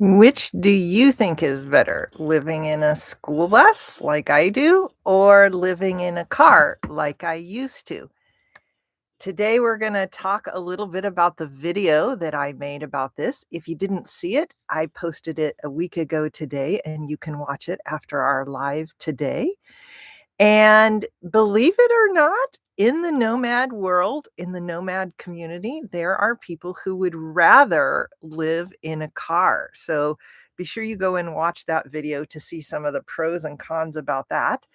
Which do you think is better, living in a school bus like I do, or living in a car like I used to? Today, we're going to talk a little bit about the video that I made about this. If you didn't see it, I posted it a week ago today, and you can watch it after our live today. And believe it or not, in the nomad world, in the nomad community, there are people who would rather live in a car. So be sure you go and watch that video to see some of the pros and cons about that.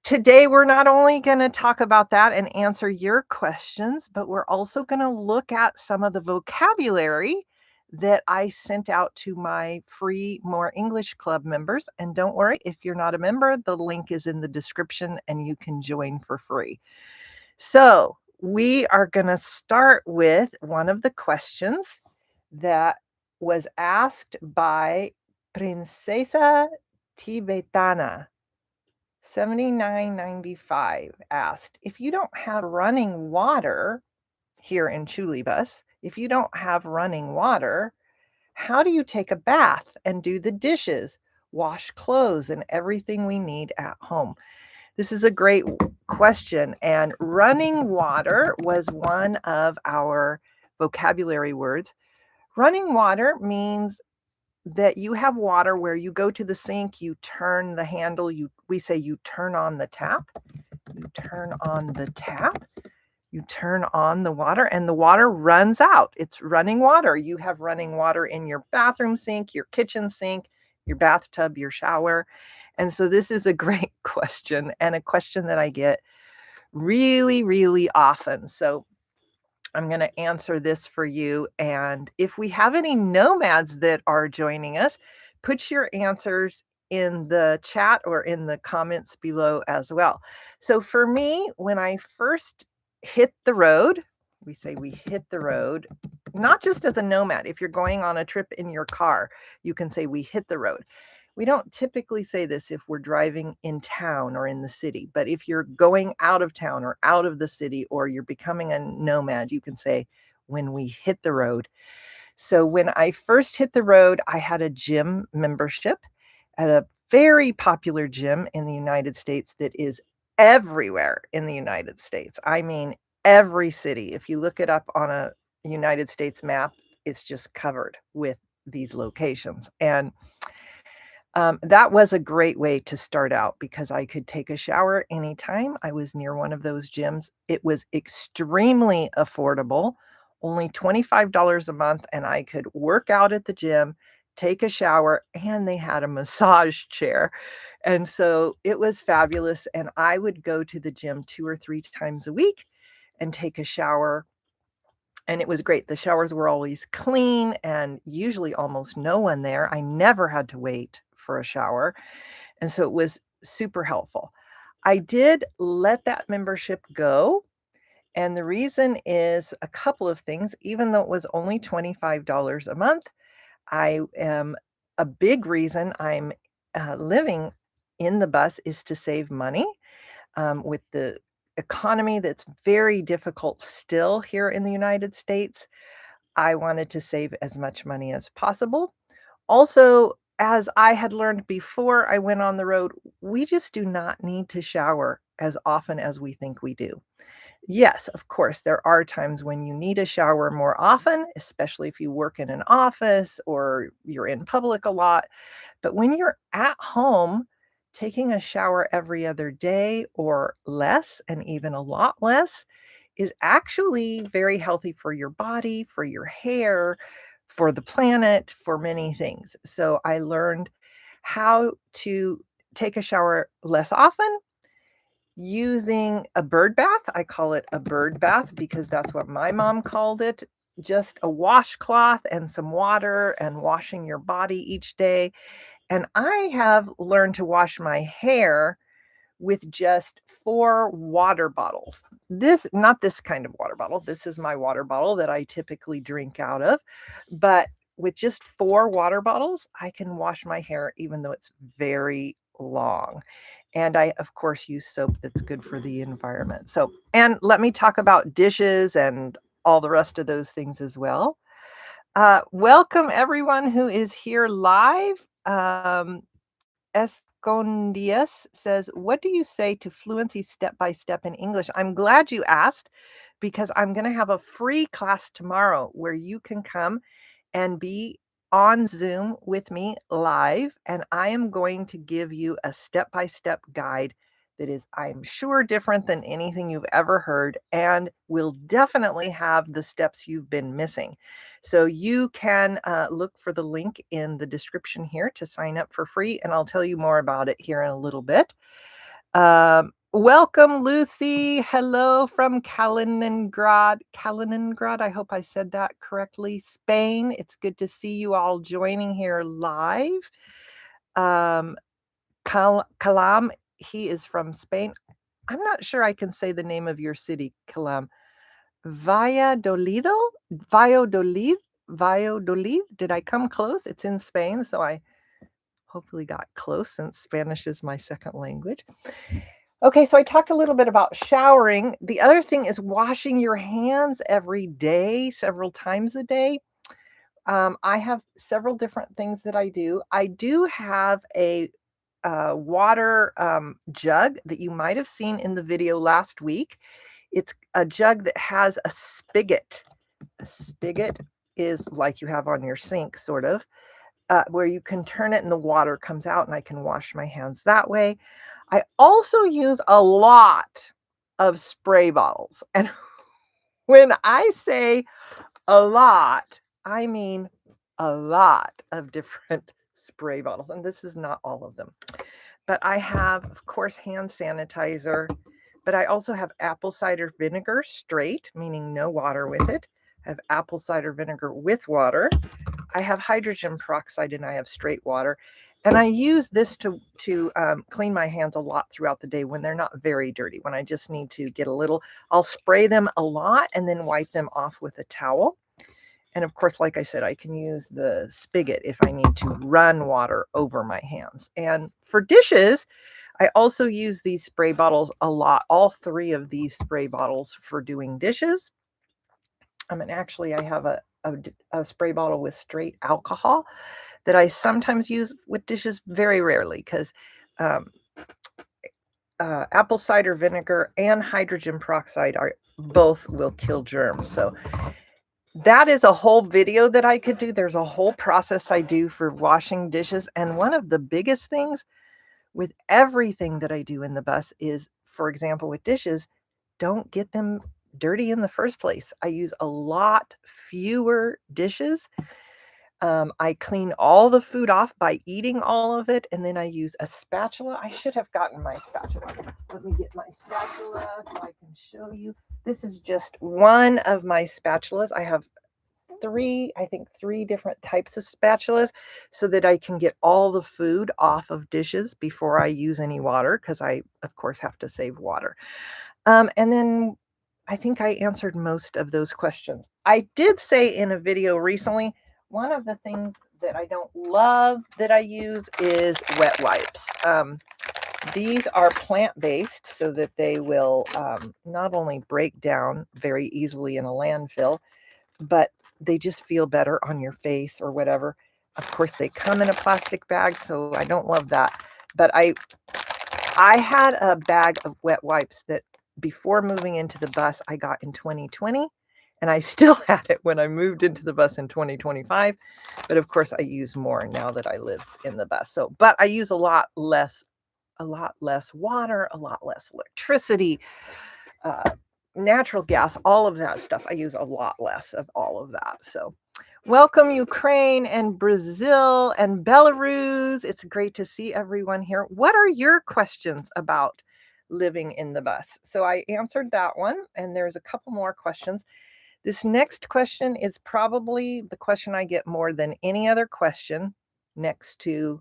Today, we're not only going to talk about that and answer your questions, but we're also going to look at some of the vocabulary that I sent out to my free More English Club members. And don't worry, if you're not a member, the link is in the description and you can join for free. So, we are going to start with one of the questions that was asked by Princesa Tibetana. 79.95 asked, if you don't have running water here in Chulibus, if you don't have running water, how do you take a bath and do the dishes, wash clothes, and everything we need at home? This is a great question. And running water was one of our vocabulary words. Running water means that you have water where you go to the sink, you turn the handle, we say you turn on the tap. You turn on the tap, you turn on the water, and the water runs out. It's running water. You have running water in your bathroom sink, your kitchen sink, your bathtub, your shower. And so this is a great question, and a question that I get really, really often. So I'm going to answer this for you. And if we have any nomads that are joining us, put your answers in the chat or in the comments below as well. So for me, when I first hit the road, we say we hit the road, not just as a nomad. If you're going on a trip in your car, you can say we hit the road. We don't typically say this if we're driving in town or in the city, but if you're going out of town or out of the city or you're becoming a nomad, you can say when we hit the road. So when I first hit the road, I had a gym membership at a very popular gym in the United States that is everywhere in the United States. I mean, every city. If you look it up on a United States map, it's just covered with these locations. And that was a great way to start out because I could take a shower anytime I was near one of those gyms. It was extremely affordable, only $25 a month, and I could work out at the gym, take a shower, and they had a massage chair. And so it was fabulous. And I would go to the gym 2 or 3 times a week and take a shower. And it was great. The showers were always clean and usually almost no one there. I never had to wait for a shower. And so it was super helpful. I did let that membership go. And the reason is a couple of things. Even though it was only $25 a month, I am a big reason I'm living in the bus is to save money with the economy that's very difficult still here in the United States. I wanted to save as much money as possible. Also, as I had learned before I went on the road, we just do not need to shower as often as we think we do. Yes, of course, there are times when you need a shower more often, especially if you work in an office or you're in public a lot. But when you're at home, taking a shower every other day or less, and even a lot less, is actually very healthy for your body, for your hair, for the planet, for many things. So I learned how to take a shower less often using a bird bath. I call it a bird bath because that's what my mom called it. Just a washcloth and some water and washing your body each day. And I have learned to wash my hair with just 4 water bottles. Not this kind of water bottle. This is my water bottle that I typically drink out of. But with just 4 water bottles, I can wash my hair even though it's very long. And I, of course, use soap that's good for the environment. So, and let me talk about dishes and all the rest of those things as well. Welcome everyone who is here live. Escondias says, "What do you say to fluency step by step in English?" I'm glad you asked because I'm going to have a free class tomorrow where you can come and be on Zoom with me live. And I am going to give you a step by step guide that is, I'm sure, different than anything you've ever heard and will definitely have the steps you've been missing. So you can look for the link in the description here to sign up for free, and I'll tell you more about it here in a little bit. Welcome, Lucy. Hello from Kaliningrad. Kaliningrad, I hope I said that correctly. Spain. It's good to see you all joining here live. Kalam, he is from Spain. I'm not sure I can say the name of your city, Kalam. Valladolid? Valladolid? Valladolid? Did I come close? It's in Spain, so I hopefully got close since Spanish is my second language. Okay, so I talked a little bit about showering. The other thing is washing your hands every day, several times a day. I have several different things that I do. I do have a water jug that you might have seen in the video last week. It's a jug that has a spigot. A spigot is like you have on your sink, sort of, where you can turn it and the water comes out and I can wash my hands that way. I also use a lot of spray bottles. And when I say a lot, I mean a lot of different spray bottles. And this is not all of them. But I have, of course, hand sanitizer. But I also have apple cider vinegar straight, meaning no water with it. I have apple cider vinegar with water. I have hydrogen peroxide and I have straight water. And I use this to clean my hands a lot throughout the day when they're not very dirty. When I just need to get a little, I'll spray them a lot and then wipe them off with a towel. And of course, like I said, I can use the spigot if I need to run water over my hands. And for dishes, I also use these spray bottles a lot. All three of these spray bottles for doing dishes. And actually, I have a spray bottle with straight alcohol that I sometimes use with dishes, very rarely, because apple cider vinegar and hydrogen peroxide are both will kill germs. So that is a whole video that I could do. There's a whole process I do for washing dishes. And one of the biggest things with everything that I do in the bus is, for example, with dishes, don't get them dirty in the first place. I use a lot fewer dishes. I clean all the food off by eating all of it, and then I use a spatula. I should have gotten my spatula. Let me get my spatula so I can show you. This is just one of my spatulas. I have three different types of spatulas so that I can get all the food off of dishes before I use any water, because I, of course, have to save water. And then I think I answered most of those questions. I did say in a video recently, one of the things that I don't love that I use is wet wipes. These are plant-based so that they will not only break down very easily in a landfill, but they just feel better on your face or whatever. Of course, they come in a plastic bag, so I don't love that. But I had a bag of wet wipes that before moving into the bus, I got in 2020, and I still had it when I moved into the bus in 2025. But of course, I use more now that I live in the bus. So, but I use a lot less water, a lot less electricity, natural gas, all of that stuff. I use a lot less of all of that. So welcome Ukraine and Brazil and Belarus. It's great to see everyone here. What are your questions about living in the bus? So I answered that one, and there's a couple more questions. This next question is probably the question I get more than any other question, next to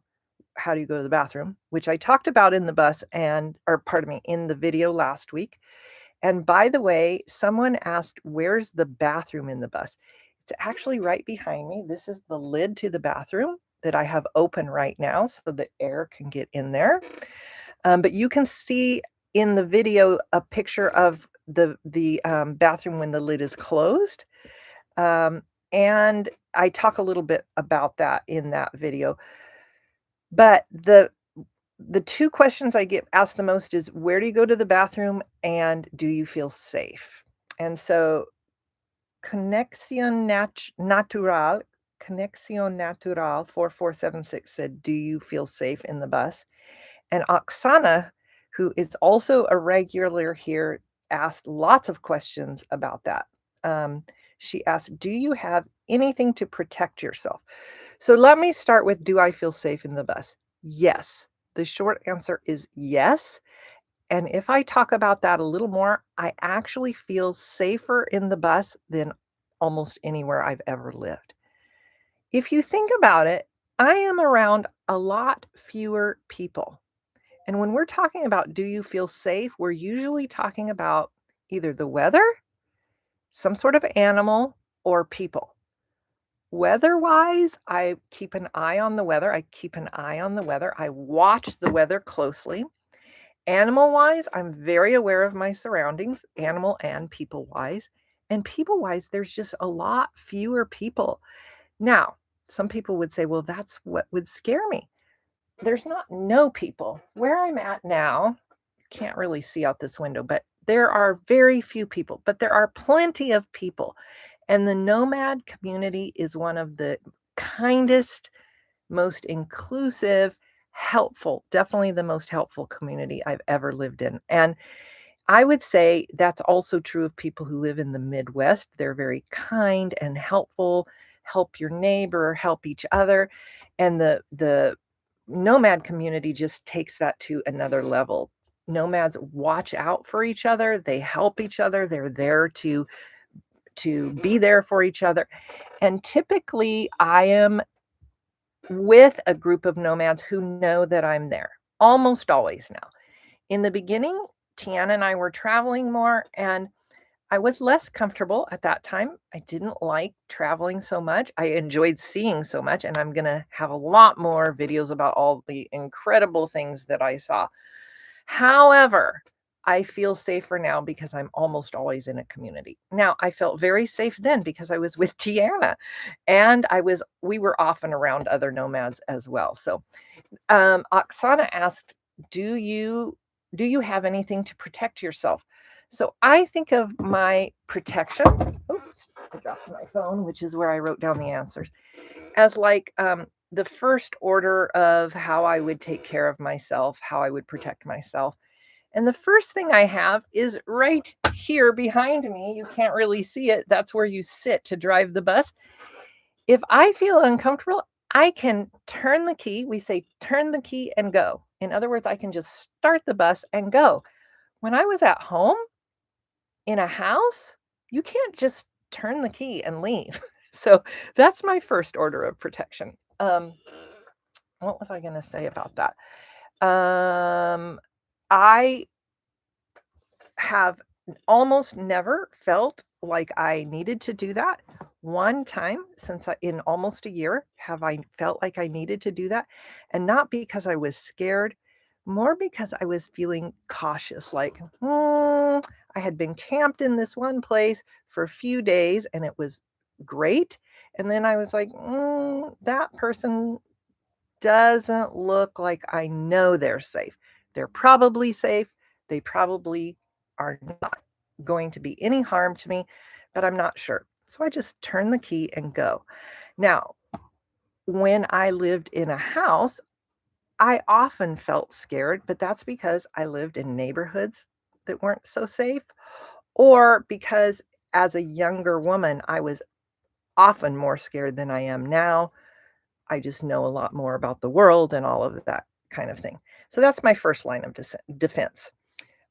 how do you go to the bathroom, which I talked about in the bus in the video last week. And by the way, someone asked, where's the bathroom in the bus? It's actually right behind me. This is the lid to the bathroom that I have open right now so that air can get in there. But you can see in the video a picture of the bathroom when the lid is closed. And I talk a little bit about that in that video. But the 2 questions I get asked the most is, "Where do you go to the bathroom?" and, "Do you feel safe?" And so Conexion Natural 4476 said, "Do you feel safe in the bus?" And Oksana, who is also a regular here, asked lots of questions about that. Um, she asked, "Do you have anything to protect yourself?" So let me start with, do I feel safe in the bus? Yes. The short answer is yes. And if I talk about that a little more, I actually feel safer in the bus than almost anywhere I've ever lived. If you think about it, I am around a lot fewer people. And when we're talking about do you feel safe, we're usually talking about either the weather, some sort of animal, or people. Weather-wise, I keep an eye on the weather. I keep an eye on the weather. I watch the weather closely. Animal-wise, I'm very aware of my surroundings, animal and people-wise. And people-wise, there's just a lot fewer people. Now, some people would say, well, that's what would scare me. There's not no people. Where I'm at now, can't really see out this window, but there are very few people, but there are plenty of people. And the nomad community is one of the kindest, most inclusive, helpful, definitely the most helpful community I've ever lived in. And I would say that's also true of people who live in the Midwest. They're very kind and helpful, help your neighbor, help each other. And the nomad community just takes that to another level. Nomads watch out for each other, they help each other, they're there to be there for each other. And typically I am with a group of nomads who know that I'm there, almost always now. In the beginning, Tiana and I were traveling more, and I was less comfortable at that time. I didn't like traveling so much. I enjoyed seeing so much, and I'm gonna have a lot more videos about all the incredible things that I saw. However, I feel safer now because I'm almost always in a community. Now, I felt very safe then because I was with Tiana, and we were often around other nomads as well. So, Oksana asked, "Do you have anything to protect yourself?" So I think of my protection. Oops, I dropped my phone, which is where I wrote down the answers, as like the first order of how I would take care of myself, how I would protect myself. And the first thing I have is right here behind me. You can't really see it. That's where you sit to drive the bus. If I feel uncomfortable, I can turn the key. We say turn the key and go. In other words, I can just start the bus and go. When I was at home in a house, you can't just turn the key and leave. So that's my first order of protection. What was I going to say about that? I have almost never felt like I needed to do that. One time in almost a year have I felt like I needed to do that, and not because I was scared, more because I was feeling cautious, like, I had been camped in this one place for a few days and it was great. And then I was like, that person doesn't look like I know they're safe. They're probably safe. They probably are not going to be any harm to me, but I'm not sure. So I just turn the key and go. Now, when I lived in a house, I often felt scared, but that's because I lived in neighborhoods that weren't so safe, or because as a younger woman, I was often more scared than I am now. I just know a lot more about the world and all of that kind of thing. So that's my first line of defense.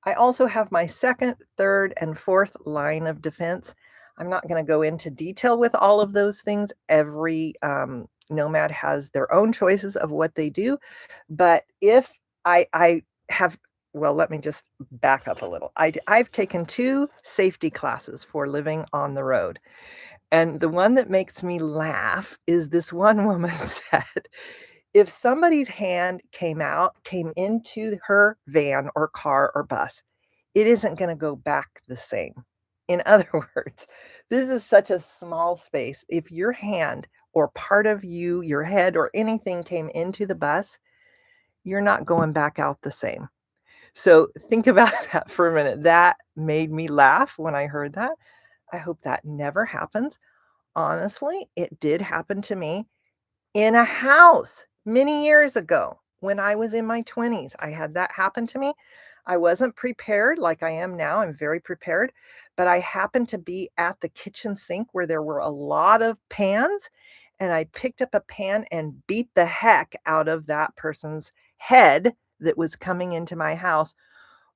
I also have my second, third, and fourth line of defense. I'm not going to go into detail with all of those things. Every nomad has their own choices of what they do. But if I have, well, let me just back up a little. I've taken 2 safety classes for living on the road. And the one that makes me laugh is this one woman said, if somebody's hand came into her van or car or bus, it isn't gonna go back the same. In other words, this is such a small space. If your hand or part of you, your head or anything came into the bus, you're not going back out the same. So think about that for a minute. That made me laugh when I heard that. I hope that never happens. Honestly, it did happen to me in a house many years ago when I was in my 20s. I had that happen to me. I wasn't prepared like I am now. I'm very prepared, but I happened to be at the kitchen sink where there were a lot of pans, and I picked up a pan and beat the heck out of that person's head that was coming into my house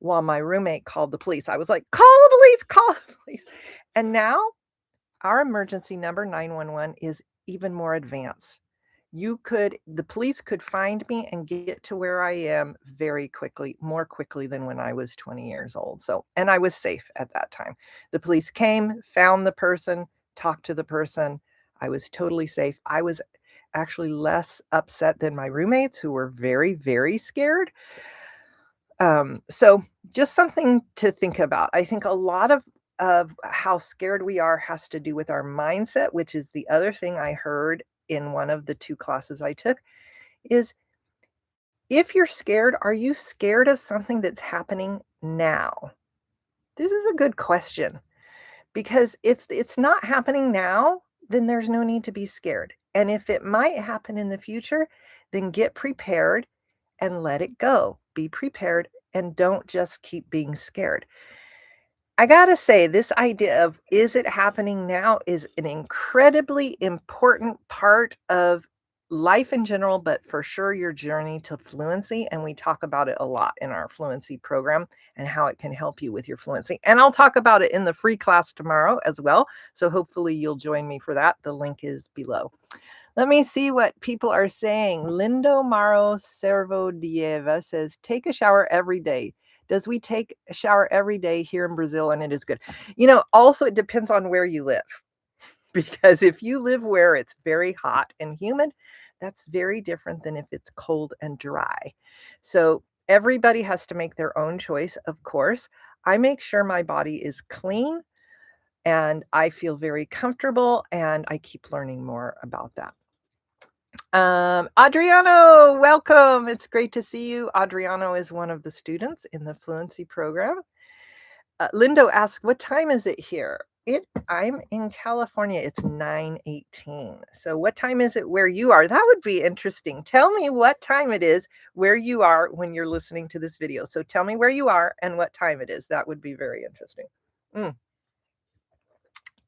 while my roommate called the police. I was like, "Call the police, call the police." And now our emergency number, 911, is even more advanced. The police could find me and get to where I am very quickly, more quickly than when I was 20 years old. So, and I was safe at that time. The police came, found the person, talked to the person. I was totally safe. I was actually less upset than my roommates who were very, very scared. So just something to think about. I think a lot of how scared we are has to do with our mindset, which is the other thing I heard in one of the 2 classes I took, is if you're scared, are you scared of something that's happening now? This is a good question because if it's not happening now, then there's no need to be scared. And if it might happen in the future, then get prepared and let it go. Be prepared and don't just keep being scared. I gotta say, this idea of is it happening now is an incredibly important part of life in general, but for sure your journey to fluency. And we talk about it a lot in our fluency program and how it can help you with your fluency. And I'll talk about it in the free class tomorrow as well. So hopefully you'll join me for that. The link is below. Let me see what people are saying. Lindo Maro Servodieva says, take a shower every day. Does we take a shower every day here in Brazil and it is good? Also it depends on where you live. Because if you live where it's very hot and humid, that's very different than if it's cold and dry. So everybody has to make their own choice, of course. I make sure my body is clean and I feel very comfortable and I keep learning more about that. Adriano, welcome. It's great to see you. Adriano is one of the students in the fluency program. Lindo asks, what time is it here? I'm in California. It's 9:18. So what time is it where you are? That would be interesting. Tell me what time it is where you are when you're listening to this video. So tell me where you are and what time it is. That would be very interesting.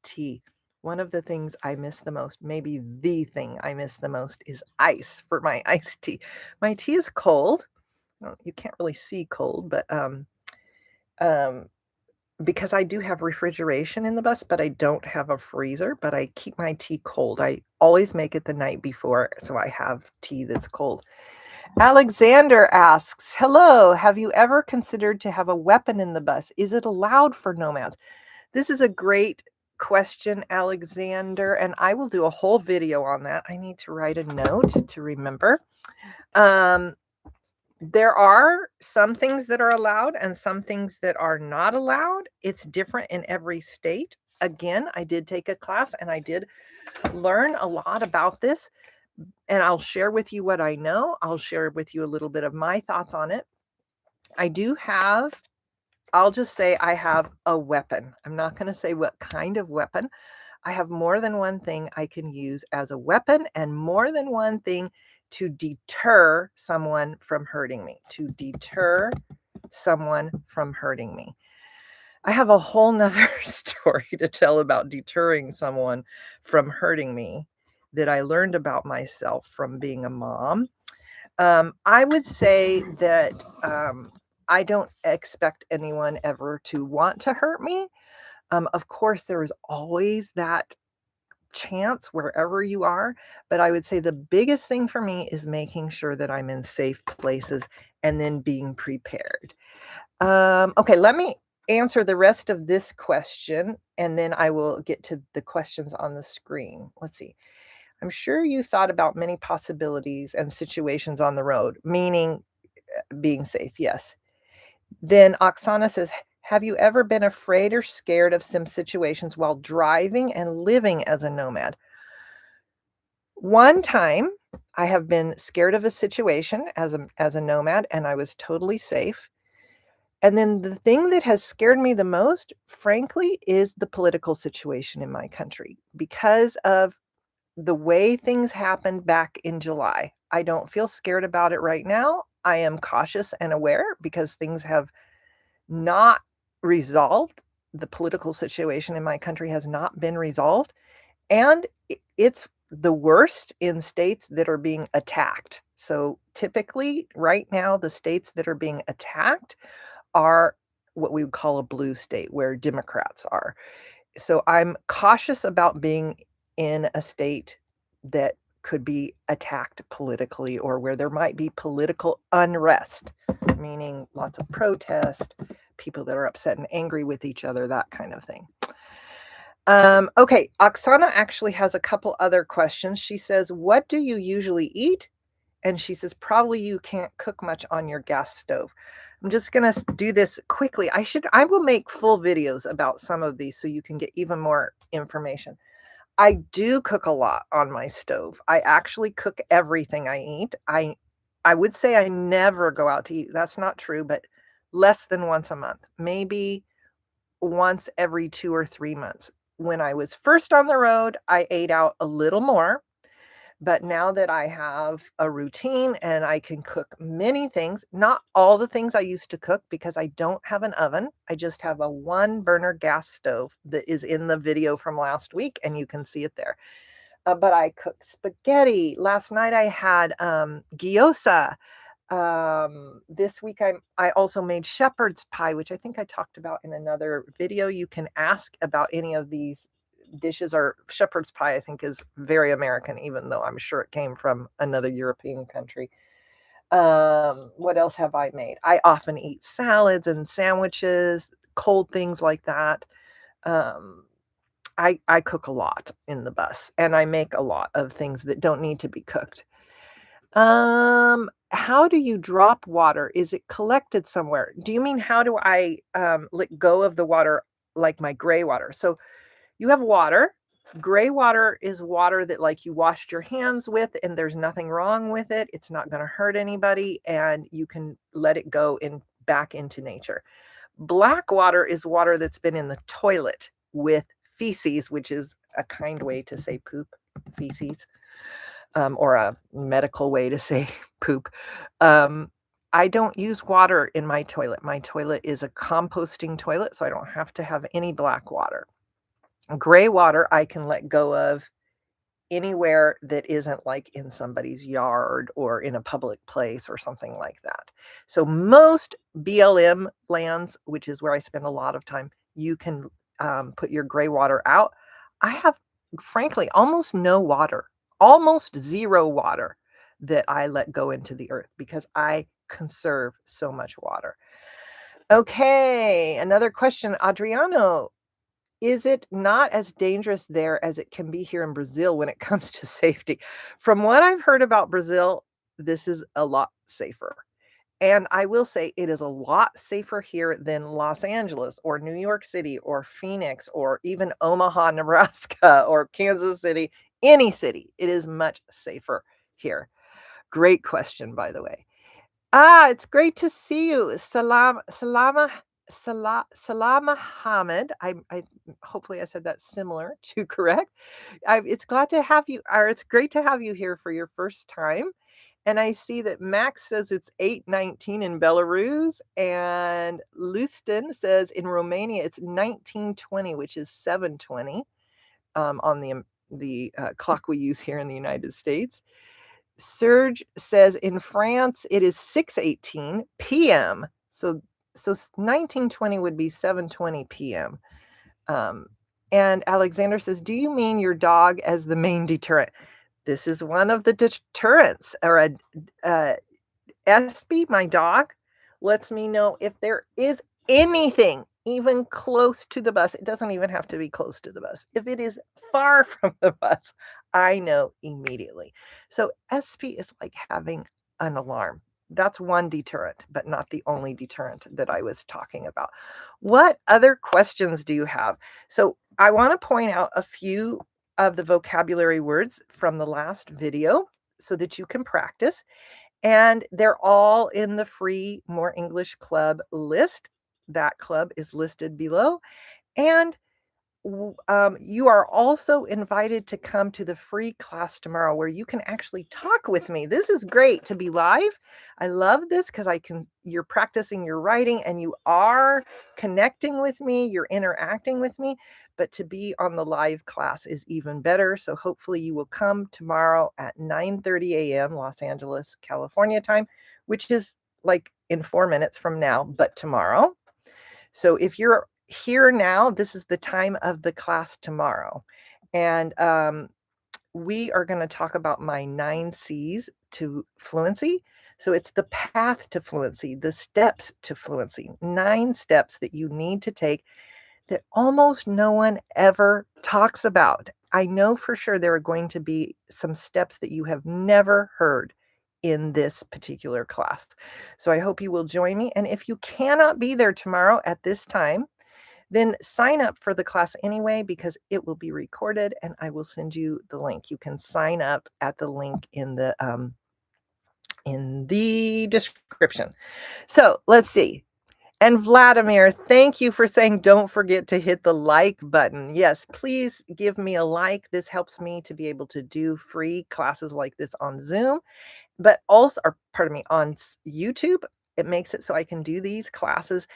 Tea. One of the things I miss the most, maybe the thing I miss the most, is ice for my iced tea. My tea is cold. Well, you can't really see cold, but um, because I do have refrigeration in the bus, but I don't have a freezer, but I keep my tea cold. I always make it the night before, so I have tea that's cold. Alexander asks, hello, have you ever considered to have a weapon in the bus? Is it allowed for nomads? This is a great question, Alexander, and I will do a whole video on that. I need to write a note to remember. There are some things that are allowed and some things that are not allowed. It's different in every state. Again, I did take a class and I did learn a lot about this, and I'll share with you what I know. I'll share with you a little bit of my thoughts on it. I'll just say I have a weapon. I'm not going to say what kind of weapon. I have more than one thing I can use as a weapon and more than one thing to deter someone from hurting me, I have a whole nother story to tell about deterring someone from hurting me that I learned about myself from being a mom. I would say that I don't expect anyone ever to want to hurt me. Of course, there is always that chance wherever you are, but I would say the biggest thing for me is making sure that I'm in safe places and then being prepared. Okay, let me answer the rest of this question and then I will get to the questions on the screen. Let's see. I'm sure you thought about many possibilities and situations on the road, meaning being safe. Yes. Then Oksana says, Have you ever been afraid or scared of some situations while driving and living as a nomad? One time, I have been scared of a situation as a nomad, and I was totally safe. And then the thing that has scared me the most, frankly, is the political situation in my country because of the way things happened back in July. I don't feel scared about it right now. I am cautious and aware because things have not resolved. The political situation in my country has not been resolved, and it's the worst in states that are being attacked. So, typically, right now, the states that are being attacked are what we would call a blue state, where Democrats are. So, I'm cautious about being in a state that could be attacked politically or where there might be political unrest, meaning lots of protest, people that are upset and angry with each other, that kind of thing. Okay, Oksana actually has a couple other questions. She says, "What do you usually eat?" And she says, "Probably you can't cook much on your gas stove." I'm just gonna do this quickly. I will make full videos about some of these so you can get even more information. I do cook a lot on my stove. I actually cook everything I eat. I would say I never go out to eat. That's not true, but less than once a month, maybe once every 2 or 3 months. When I was first on the road, I ate out a little more, but now that I have a routine and I can cook many things, not all the things I used to cook because I don't have an oven. I just have a one burner gas stove that is in the video from last week, and you can see it there. But I cook spaghetti. Last night I had gyoza. This week I also made shepherd's pie, which I think I talked about in another video. You can ask about any of these dishes, or shepherd's pie, I think, is very American, even though I'm sure it came from another European country. What else have I made? I often eat salads and sandwiches, cold things like that. Um, I cook a lot in the bus, and I make a lot of things that don't need to be cooked. How do you drop water? Is it collected somewhere? Do you mean how do I let go of the water, like my gray water? So you have water. Gray water is water that, like, you washed your hands with and there's nothing wrong with it. It's not going to hurt anybody and you can let it go in back into nature. Black water is water that's been in the toilet with feces, which is a kind way to say poop, feces, or a medical way to say poop. Um, I don't use water in my toilet. My toilet is a composting toilet, so I don't have to have any black water. Gray water, I can let go of anywhere that isn't like in somebody's yard or in a public place or something like that. So most BLM lands, which is where I spend a lot of time, you can put your gray water out. I have, frankly, almost no water, almost zero water that I let go into the earth because I conserve so much water. Okay, another question, Adriano. Is it not as dangerous there as it can be here in Brazil when it comes to safety? From what I've heard about Brazil, this is a lot safer. And I will say it is a lot safer here than Los Angeles or New York City or Phoenix or even Omaha, Nebraska or Kansas City, any city. It is much safer here. Great question, by the way. It's great to see you. Salama Hamid. I hopefully I said that similar to correct. It's glad to have you, or it's great to have you here for your first time. And I see that Max says it's 8:19 in Belarus, and Lustin says in Romania it's 19:20, which is 7:20 on the clock we use here in the United States. Serge says in France it is 6:18 p.m. So 19:20 would be 7:20 p.m. Um, and Alexander says, "Do you mean your dog as the main deterrent?" This is one of the deterrents, or uh, Espy, my dog, lets me know if there is anything even close to the bus. It doesn't even have to be close to the bus. If it is far from the bus, I know immediately. So Espy is like having an alarm. That's one deterrent, but not the only deterrent that I was talking about. What other questions do you have? So I want to point out a few of the vocabulary words from the last video so that you can practice. And they're all in the free More English Club list. That club is listed below. And you are also invited to come to the free class tomorrow where you can actually talk with me. This is great to be live. I love this because you're practicing your writing and you are connecting with me, you're interacting with me, but to be on the live class is even better. So hopefully you will come tomorrow at 9:30 a.m. Los Angeles, California time, which is like in 4 minutes from now, but tomorrow. So if you're here now, this is the time of the class tomorrow. And we are going to talk about my 9 C's to fluency. So it's the path to fluency, the steps to fluency, 9 steps that you need to take that almost no one ever talks about. I know for sure there are going to be some steps that you have never heard in this particular class. So I hope you will join me. And if you cannot be there tomorrow at this time, then sign up for the class anyway because it will be recorded and I will send you the link. You can sign up at the link in the description. So let's see. And Vladimir, thank you for saying don't forget to hit the like button. Yes, please give me a like. This helps me to be able to do free classes like this on Zoom, but also, or pardon me, on YouTube. It makes it so I can do these classes.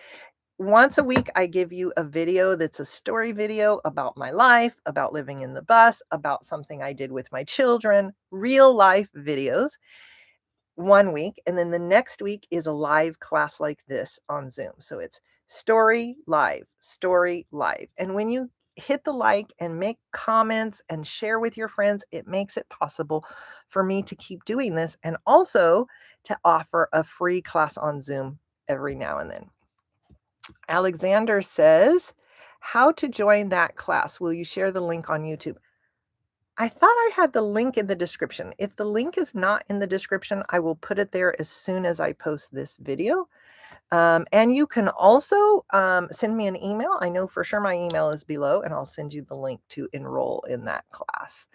Once a week, I give you a video that's a story video about my life, about living in the bus, about something I did with my children, real life videos. 1 week, and then the next week is a live class like this on Zoom. So it's story live, story live. And when you hit the like and make comments and share with your friends, it makes it possible for me to keep doing this and also to offer a free class on Zoom every now and then. Alexander says, how to join that class? Will you share the link on YouTube? I thought I had the link in the description. If the link is not in the description, I will put it there as soon as I post this video. And you can also send me an email. I know for sure my email is below, and I'll send you the link to enroll in that class.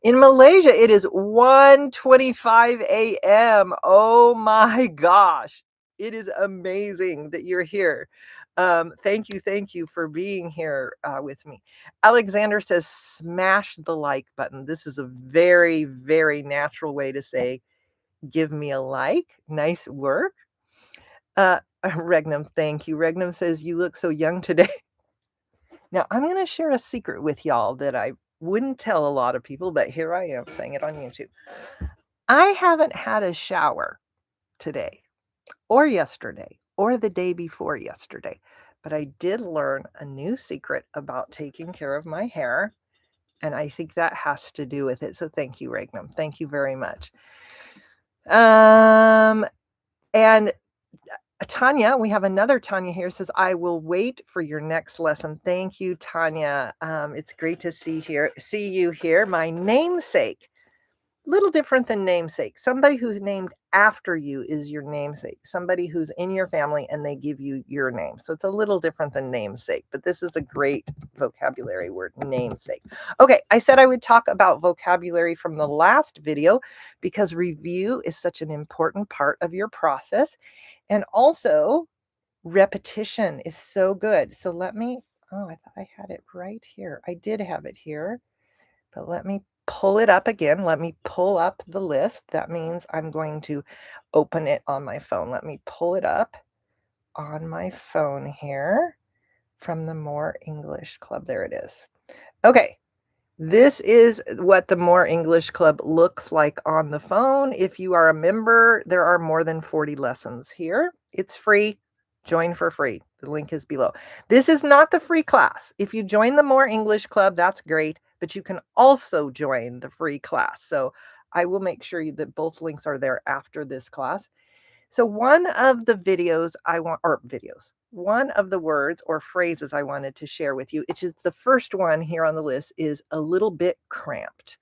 In Malaysia, it is 1:25 a.m. Oh my gosh. It is amazing that you're here. Thank you for being here with me. Alexander says, smash the like button. This is a very, very natural way to say, give me a like. Nice work. Regnum, thank you. Regnum says, you look so young today. Now, I'm going to share a secret with y'all that I wouldn't tell a lot of people, but here I am saying it on YouTube. I haven't had a shower today or yesterday or the day before yesterday, but I did learn a new secret about taking care of my hair, and I think that has to do with it. So thank you, Regnum. Thank you very much. And Tanya, we have another Tanya here, says, I will wait for your next lesson. Thank you, Tanya. It's great to see you here. My namesake, little different than namesake. Somebody who's named after you is your namesake. Somebody who's in your family and they give you your name. So it's a little different than namesake, but this is a great vocabulary word, namesake. Okay, I said I would talk about vocabulary from the last video because review is such an important part of your process. And also repetition is so good. So let me, oh, I thought I had it right here. I did have it here, but let me pull it up again. Let me pull up the list. That means I'm going to open it on my phone. Let me pull it up on my phone here from the More English Club. There it is. Okay. This is what the More English Club looks like on the phone. If you are a member, there are more than 40 lessons here. It's free. Join for free. The link is below. This is not the free class. If you join the More English Club, that's great, but you can also join the free class. So I will make sure that both links are there after this class. So one of the one of the words or phrases I wanted to share with you, which is the first one here on the list, is a little bit cramped.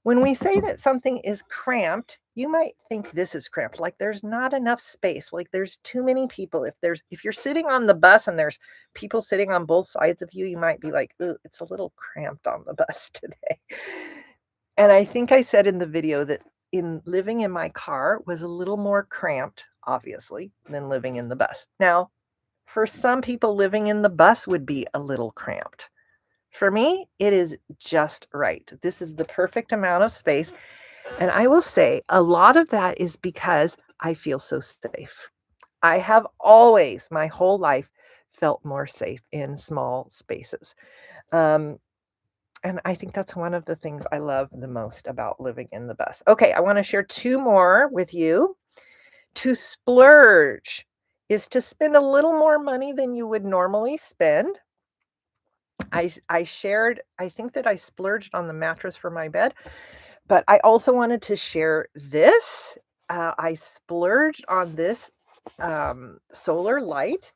When we say that something is cramped, you might think this is cramped, like there's not enough space, like there's too many people. If you're sitting on the bus and there's people sitting on both sides of you, you might be like, "Ooh, it's a little cramped on the bus today." And I think I said in the video that in living in my car was a little more cramped, obviously, than living in the bus. Now, for some people, living in the bus would be a little cramped. For me, it is just right. This is the perfect amount of space. And I will say a lot of that is because I feel so safe. I have always, my whole life, felt more safe in small spaces. Um, and I think that's one of the things I love the most about living in the bus. Okay, I want to share two more with you. To splurge is to spend a little more money than you would normally spend. I shared, I think that I splurged on the mattress for my bed, but I also wanted to share this. I splurged on this solar light,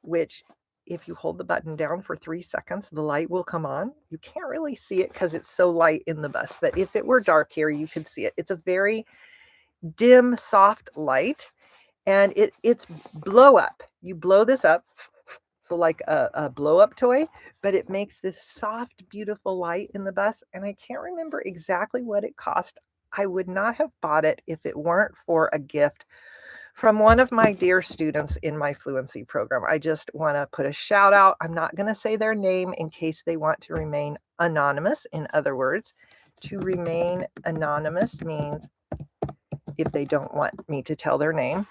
which if you hold the button down for 3 seconds, the light will come on. You can't really see it because it's so light in the bus, but if it were dark here, you could see it. It's a very dim, soft light, and it's blow up. You blow this up, so like a blow up toy, but it makes this soft, beautiful light in the bus. And I can't remember exactly what it cost. I would not have bought it if it weren't for a gift from one of my dear students in my fluency program. I just want to put a shout out. I'm not going to say their name in case they want to remain anonymous. In other words, to remain anonymous means if they don't want me to tell their name.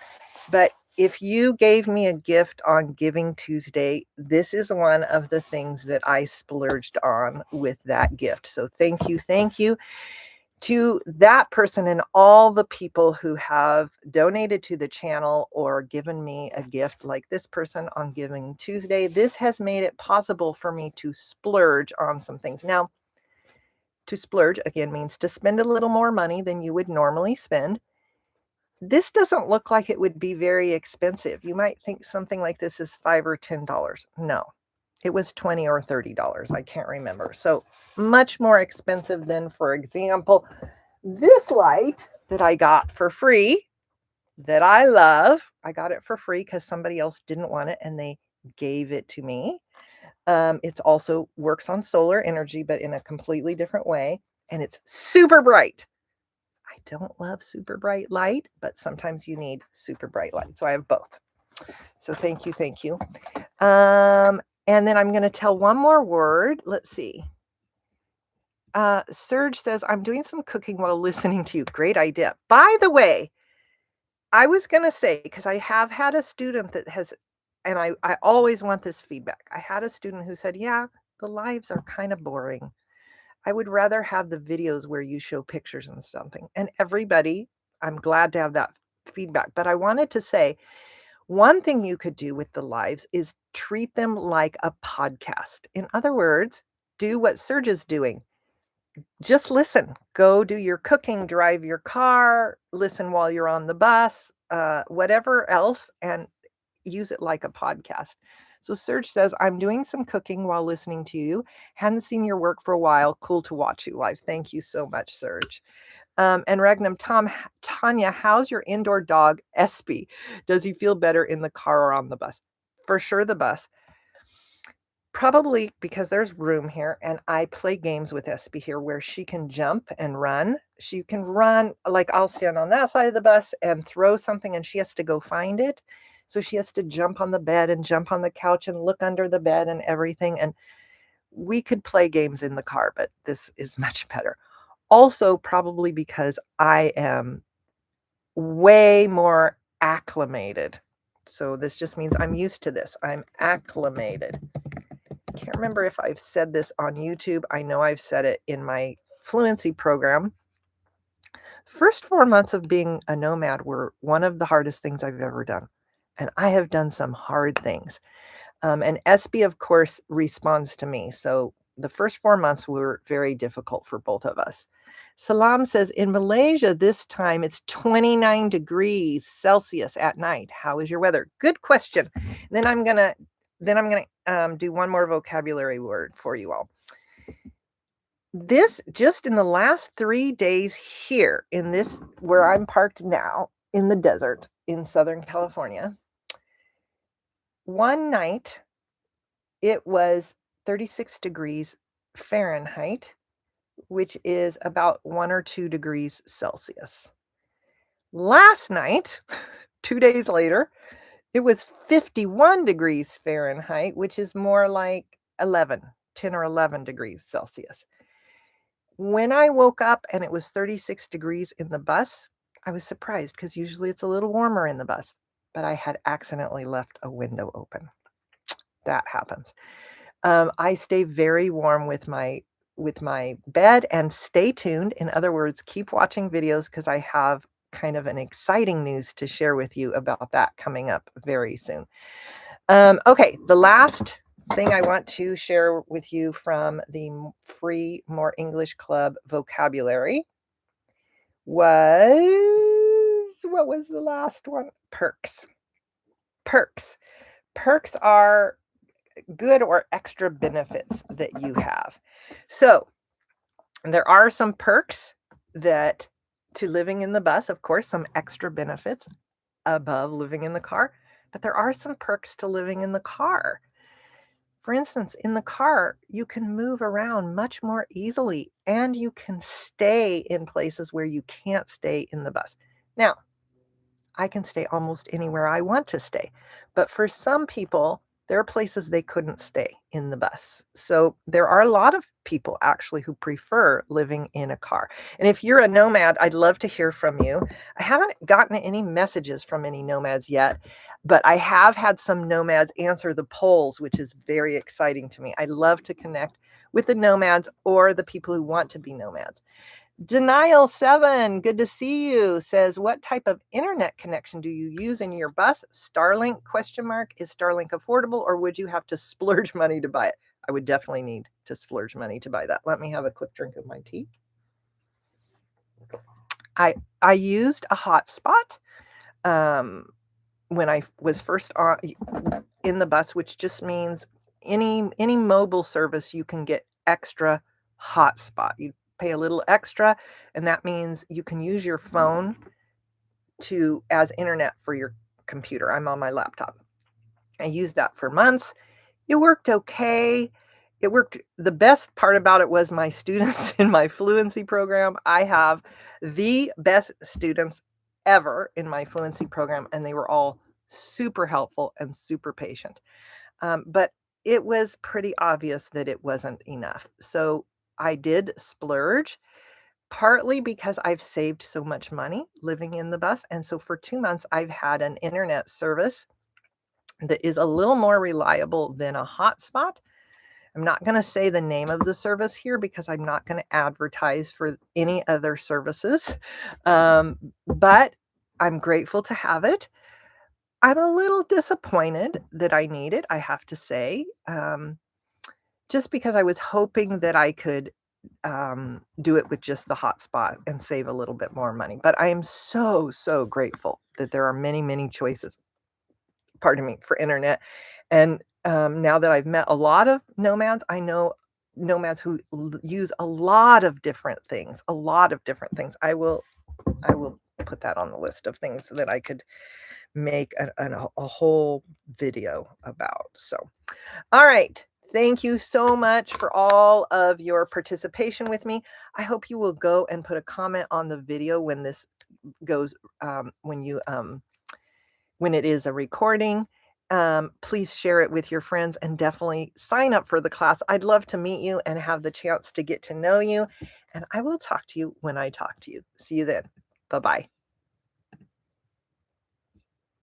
But if you gave me a gift on Giving Tuesday, this is one of the things that I splurged on with that gift. So thank you to that person and all the people who have donated to the channel or given me a gift like this person on Giving Tuesday. This has made it possible for me to splurge on some things. Now, to splurge again means to spend a little more money than you would normally spend. This doesn't look like it would be very expensive. You might think something like this is $5 or $10. No, it was $20 or $30. I can't remember. So much more expensive than, for example, this light that I got for free that I love. I got it for free because somebody else didn't want it and they gave it to me. It also works on solar energy, but in a completely different way. And it's super bright. I don't love super bright light, but sometimes you need super bright light. So I have both. So thank you, thank you. And then I'm going to tell one more word. Let's see. Serge says, I'm doing some cooking while listening to you. Great idea. By the way, I was going to say, because I have had a student that has, and I always want this feedback. I had a student who said, yeah, the lives are kind of boring. I would rather have the videos where you show pictures and something. And everybody, I'm glad to have that feedback. But I wanted to say one thing you could do with the lives is treat them like a podcast. In other words, do what Serge is doing. Just listen. Go do your cooking, drive your car, listen while you're on the bus, whatever else, and use it like a podcast. So Serge says, I'm doing some cooking while listening to you. Hadn't seen your work for a while. Cool to watch you live. Thank you so much, Serge. And Regnum, Tanya, how's your indoor dog, Espy? Does he feel better in the car or on the bus? For sure, the bus. Probably because there's room here and I play games with Espy here where she can jump and run. She can run, like I'll stand on that side of the bus and throw something and she has to go find it. So she has to jump on the bed and jump on the couch and look under the bed and everything. And we could play games in the car, but this is much better. Also, probably because I am way more acclimated. So this just means I'm used to this. I'm acclimated. Can't remember if I've said this on YouTube. I know I've said it in my fluency program. First 4 months of being a nomad were one of the hardest things I've ever done. And I have done some hard things. And Espy, of course, responds to me. So the first 4 months were very difficult for both of us. Salam says, in Malaysia, this time it's 29 degrees Celsius at night. How is your weather? Good question. Then I'm gonna do one more vocabulary word for you all. This just in the last 3 days here in this where I'm parked now in the desert in Southern California, one night it was 36 degrees Fahrenheit, which is about 1 or 2 degrees Celsius. Last night, 2 days later, it was 51 degrees Fahrenheit, which is more like 10 or 11 degrees Celsius. When I woke up and it was 36 degrees in the bus, I was surprised because usually it's a little warmer in the bus, but I had accidentally left a window open. That happens. I stay very warm with my bed, and stay tuned. In other words, keep watching videos because I have kind of an exciting news to share with you about that coming up very soon. Okay, the last thing I want to share with you from the free More English Club vocabulary was, what was the last one? Perks. Perks. Perks are good or extra benefits that you have. So there are some perks that to living in the bus, of course, some extra benefits above living in the car, but there are some perks to living in the car. For instance, in the car, you can move around much more easily and you can stay in places where you can't stay in the bus. Now, I can stay almost anywhere I want to stay. But for some people, there are places they couldn't stay in the bus. So there are a lot of people actually who prefer living in a car. And if you're a nomad, I'd love to hear from you. I haven't gotten any messages from any nomads yet, but I have had some nomads answer the polls, which is very exciting to me. I love to connect with the nomads or the people who want to be nomads. Denial 7, good to see you, says, what type of internet connection do you use in your bus? Starlink, question mark. Is Starlink affordable or would you have to splurge money to buy it? I would definitely need to splurge money to buy that. Let me have a quick drink of my tea. I used a hotspot when I was first in the bus, which just means any mobile service you can get extra hotspot. You pay a little extra, and that means you can use your phone as internet for your computer. I'm on my laptop. I used that for months. It worked okay. It worked. The best part about it was my students in my fluency program. I have the best students ever in my fluency program, and they were all super helpful and super patient. But it was pretty obvious that it wasn't enough. So I did splurge, partly because I've saved so much money living in the bus. And so for 2 months, I've had an internet service that is a little more reliable than a hotspot. I'm not going to say the name of the service here because I'm not going to advertise for any other services. But I'm grateful to have it. I'm a little disappointed that I need it, I have to say, just because I was hoping that I could do it with just the hotspot and save a little bit more money. But I am so, so grateful that there are many, many choices, pardon me, for internet. And now that I've met a lot of nomads, I know nomads who use a lot of different things, a lot of different things. I will put that on the list of things that I could make a whole video about. So, all right. Thank you so much for all of your participation with me. I hope you will go and put a comment on the video when this goes, when it is a recording. Please share it with your friends and definitely sign up for the class. I'd love to meet you and have the chance to get to know you. And I will talk to you when I talk to you. See you then. Bye-bye.